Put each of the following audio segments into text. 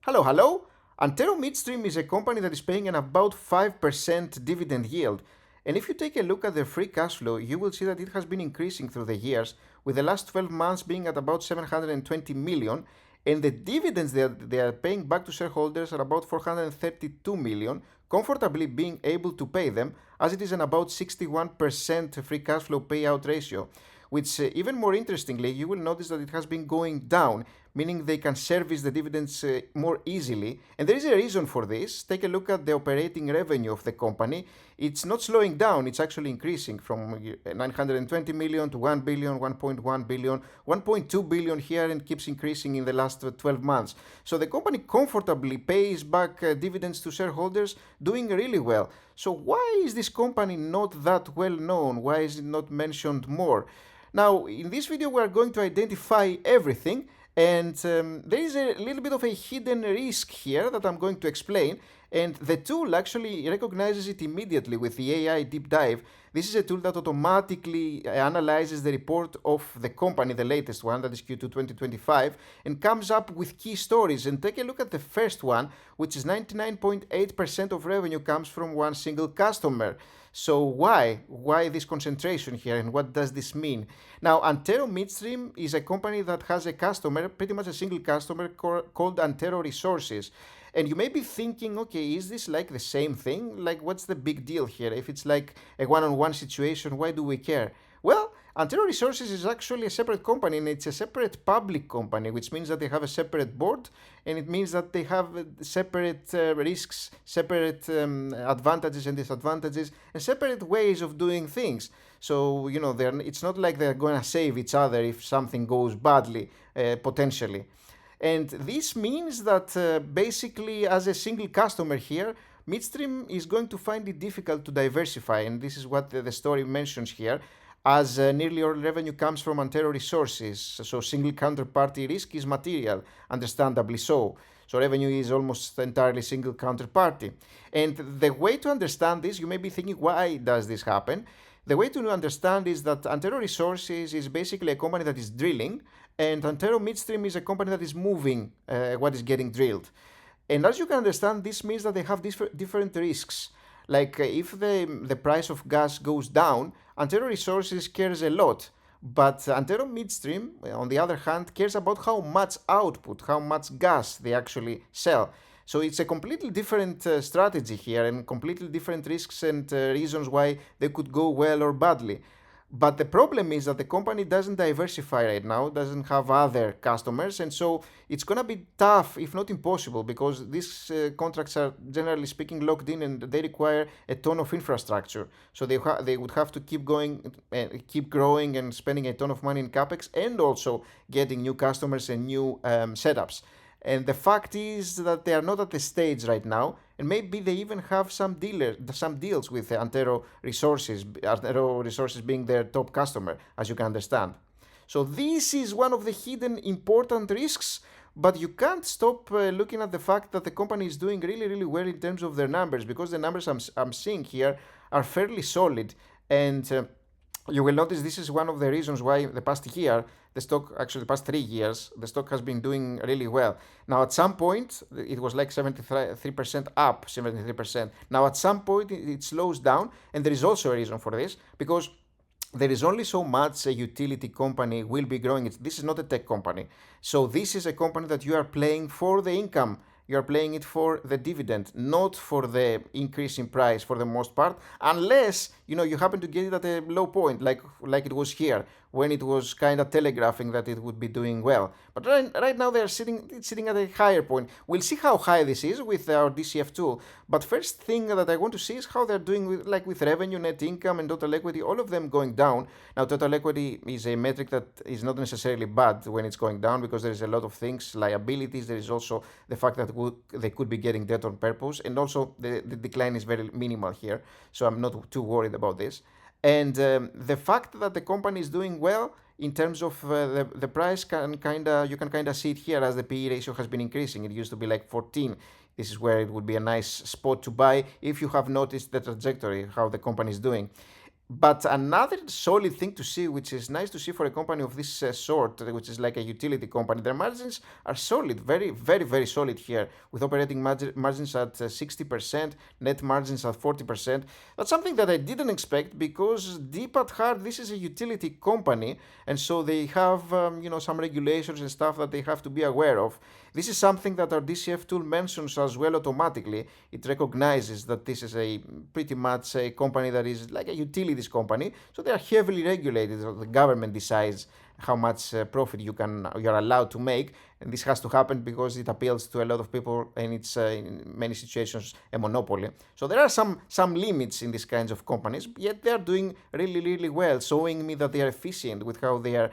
Hello, hello. Antero Midstream is a company that is paying an about 5% dividend yield. And if you take a look at their free cash flow, you will see that it has been increasing through the years, with the last 12 months being at about 720 million, and the dividends they are paying back to shareholders are about 432 million, comfortably being able to pay them, as it is an about 61% free cash flow payout ratio. Which, even more interestingly, you will notice that it has been going down, meaning they can service the dividends more easily. And there is a reason for this. Take a look at the operating revenue of the company. It's not slowing down, it's actually increasing from 920 million to 1 billion, 1.1 billion, 1.2 billion here, and keeps increasing in the last 12 months. So the company comfortably pays back dividends to shareholders, doing really well. So why is this company not that well known? Why is it not mentioned more? Now, in this video, we are going to identify everything, and there is a little bit of a hidden risk here that I'm going to explain, and the tool actually recognizes it immediately with the AI deep dive. This is a tool that automatically analyzes the report of the company, the latest one, that is Q2 2025, and comes up with key stories. And take a look at the first one, which is 99.8% of revenue comes from one single customer. So why? Why this concentration here, and what does this mean? Now, Antero Midstream is a company that has a customer, pretty much a single customer, called Antero Resources. And you may be thinking, okay, is this like the same thing? Like, what's the big deal here? If it's like a one-on-one situation, why do we care? Well, Antero Resources is actually a separate company, and it's a separate public company, which means that they have a separate board, and it means that they have separate risks, separate advantages and disadvantages, and separate ways of doing things. So, it's not like they're going to save each other if something goes badly, potentially. And this means that basically, as a single customer here, Midstream is going to find it difficult to diversify, and this is what the story mentions here, as nearly all revenue comes from Antero Resources, so single counterparty risk is material, understandably so. So revenue is almost entirely single counterparty. And the way to understand this, you may be thinking, why does this happen? The way to understand is that Antero Resources is basically a company that is drilling, and Antero Midstream is a company that is moving what is getting drilled. And as you can understand, this means that they have different risks. Like if the price of gas goes down, Antero Resources cares a lot. But Antero Midstream, on the other hand, cares about how much output, how much gas they actually sell. So it's a completely different strategy here, and completely different risks and reasons why they could go well or badly. But the problem is that the company doesn't diversify right now, doesn't have other customers, and so it's going to be tough, if not impossible, because these contracts are, generally speaking, locked in, and they require a ton of infrastructure. So they would have to keep growing and spending a ton of money in capex, and also getting new customers and new setups. And the fact is that they are not at the stage right now, and maybe they even have some deals with Antero Resources being their top customer, as you can understand. So this is one of the hidden important risks, but you can't stop looking at the fact that the company is doing really, really well in terms of their numbers, because the numbers I'm seeing here are fairly solid. And you will notice this is one of the reasons why the past 3 years, the stock has been doing really well. Now, at some point, it was like 73% up, 73%. Now, at some point, it slows down, and there is also a reason for this, because there is only so much a utility company will be growing. This is not a tech company. So this is a company that you are playing for the income. You are playing it for the dividend, not for the increase in price for the most part, unless you happen to get it at a low point, like it was here, when it was kind of telegraphing that it would be doing well. But right now they're sitting at a higher point. We'll see how high this is with our DCF tool. But first thing that I want to see is how they're doing with revenue, net income, and total equity, all of them going down. Now, total equity is a metric that is not necessarily bad when it's going down, because there is a lot of things, liabilities. There is also the fact that they could be getting debt on purpose, and also the decline is very minimal here. So I'm not too worried about this. And the fact that the company is doing well in terms of the price you can kind of see it here, as the PE ratio has been increasing. It used to be like 14. This is where it would be a nice spot to buy if you have noticed the trajectory, how the company is doing. But another solid thing to see, which is nice to see for a company of this sort, which is like a utility company, their margins are solid, very, very, very solid here, with operating margins at 60%, net margins at 40%. That's something that I didn't expect because deep at heart, this is a utility company, and so they have some regulations and stuff that they have to be aware of. This is something that our DCF tool mentions as well automatically. It recognizes that this is a pretty much a company that is like a utilities company, so they are heavily regulated. So the government decides how much profit you're allowed to make, and this has to happen because it appeals to a lot of people, and it's in many situations a monopoly. So there are some limits in these kinds of companies, yet they are doing really, really well, showing me that they are efficient with how they are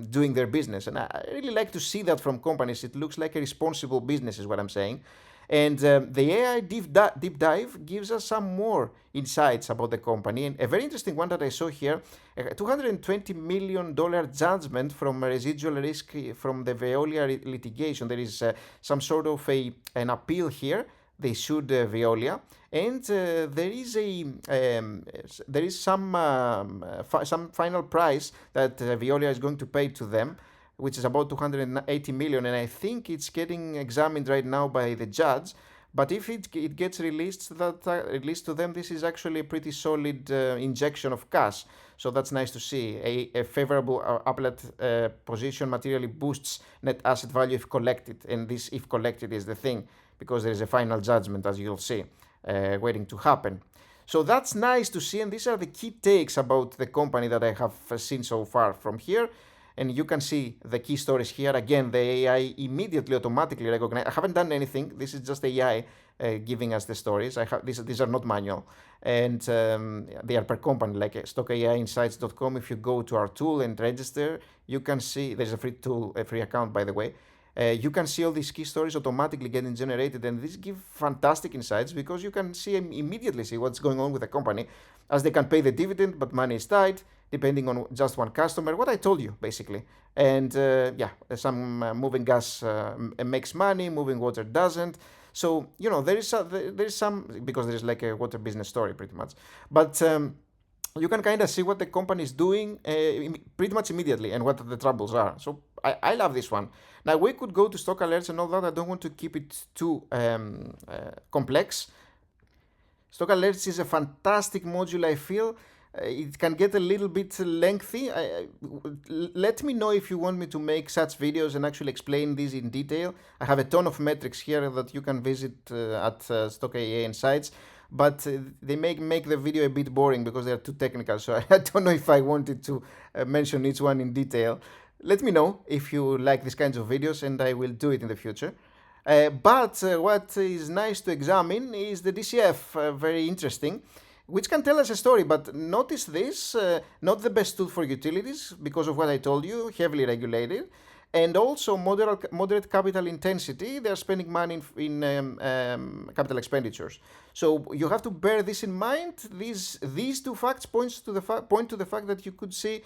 doing their business. And I really like to see that from companies. It looks like a responsible business is what I'm saying. And the AI deep dive gives us some more insights about the company. And a very interesting one that I saw here, a $220 million judgment from a residual risk from the Veolia litigation. There is some sort of an appeal here. They sued Veolia, and there is some final price that Veolia is going to pay to them, which is about 280 million, and I think it's getting examined right now by the judge. But if it gets released to them, this is actually a pretty solid injection of cash. So that's nice to see. A favorable appellate position materially boosts net asset value if collected, and this if collected is the thing, because there is a final judgment, as you'll see, waiting to happen. So that's nice to see, and these are the key takes about the company that I have seen so far from here. And you can see the key stories here. Again, the AI immediately automatically recognize. I haven't done anything. This is just AI giving us the stories. These are not manual. And they are per company, like stockAIinsights.com. If you go to our tool and register, you can see there's a free tool, a free account, by the way. You can see all these key stories automatically getting generated, and this gives fantastic insights because you can immediately see what's going on with the company, as they can pay the dividend, but money is tight, depending on just one customer. What I told you, basically. And some moving gas makes money, moving water doesn't. So, there is some, because there is like a water business story pretty much. But you can kind of see what the company is doing pretty much immediately and what the troubles are. So I love this one. Now, we could go to stock alerts and all that. I don't want to keep it too complex. Stock alerts is a fantastic module, I feel. It can get a little bit lengthy. Let me know if you want me to make such videos and actually explain these in detail. I have a ton of metrics here that you can visit at Stock AI Insights, but they make the video a bit boring because they are too technical, so I don't know if I wanted to mention each one in detail. Let me know if you like these kinds of videos, and I will do it in the future. But what is nice to examine is the DCF, very interesting, which can tell us a story. But notice this, not the best tool for utilities because of what I told you, heavily regulated, and also moderate capital intensity. They are spending money in capital expenditures. So you have to bear this in mind. These two facts point to the fact that you could see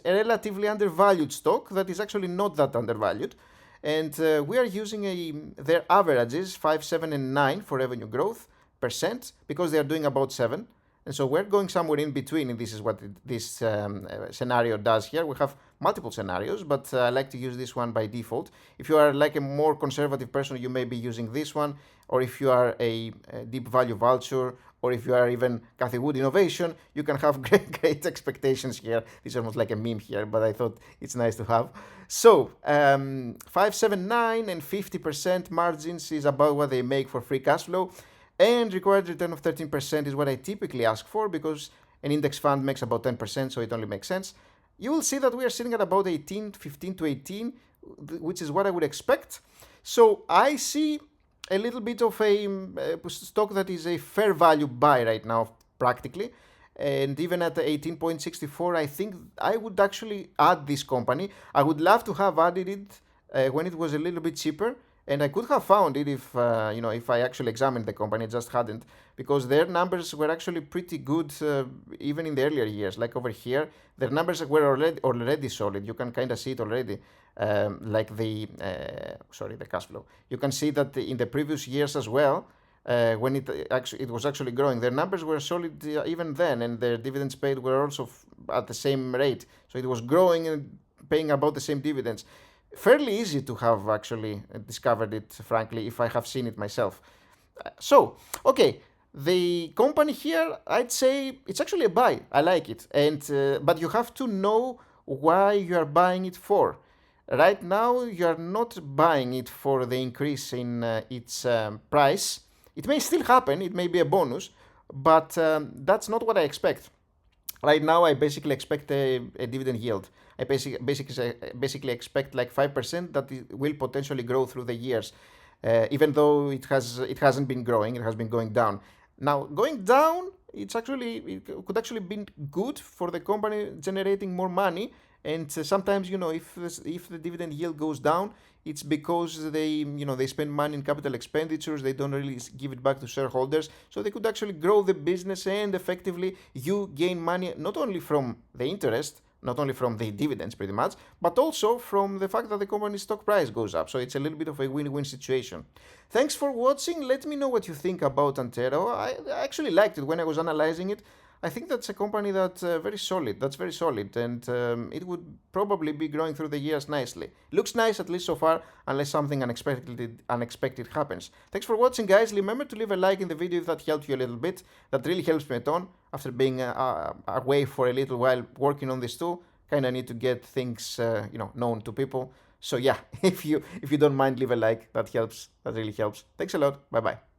a relatively undervalued stock that is actually not that undervalued. And we are using their averages 5, 7, and 9 for revenue growth percent because they are doing about 7. And so we're going somewhere in between, and this is what this scenario does here. We have multiple scenarios, but I like to use this one by default. If you are like a more conservative person, you may be using this one, or if you are a deep value vulture, or if you are even Cathy Wood Innovation, you can have great expectations here. This is almost like a meme here, but I thought it's nice to have. So 5, 7, 9, and 50% margins is about what they make for free cash flow. And required return of 13% is what I typically ask for because an index fund makes about 10%, so it only makes sense. You will see that we are sitting at about 15 to 18, which is what I would expect. So I see a little bit of a stock that is a fair value buy right now, practically. And even at 18.64, I think I would actually add this company. I would love to have added it when it was a little bit cheaper. And I could have found it if I actually examined the company. I just hadn't, because their numbers were actually pretty good even in the earlier years. Like over here, their numbers were already solid. You can kind of see it already, like the cash flow. You can see that in the previous years as well, when it was actually growing. Their numbers were solid even then, and their dividends paid were also at the same rate. So it was growing and paying about the same dividends. Fairly easy to have actually discovered it, frankly, if I have seen it myself. So, okay, the company here, I'd say it's actually a buy. I like it, and but you have to know why you are buying it for. Right now, you are not buying it for the increase in its price. It may still happen. It may be a bonus, but that's not what I expect. Right now, I basically expect a dividend yield. I basically expect like 5% that it will potentially grow through the years, even though it hasn't been growing. It has been going down. Now, going down, it could actually be good for the company generating more money. And sometimes, if the dividend yield goes down, it's because they spend money in capital expenditures. They don't really give it back to shareholders. So they could actually grow the business, and effectively you gain money not only from the interest, not only from the dividends pretty much, but also from the fact that the company's stock price goes up. So it's a little bit of a win-win situation. Thanks for watching. Let me know what you think about Antero. I actually liked it when I was analyzing it. I think that's a company that's very solid. That's very solid, and it would probably be growing through the years nicely. Looks nice, at least so far, unless something unexpected happens. Thanks for watching, guys. Remember to leave a like in the video if that helped you a little bit. That really helps me a ton. After being away for a little while working on this too, kind of need to get things known to people. So yeah, if you don't mind, leave a like. That helps. That really helps. Thanks a lot. Bye bye.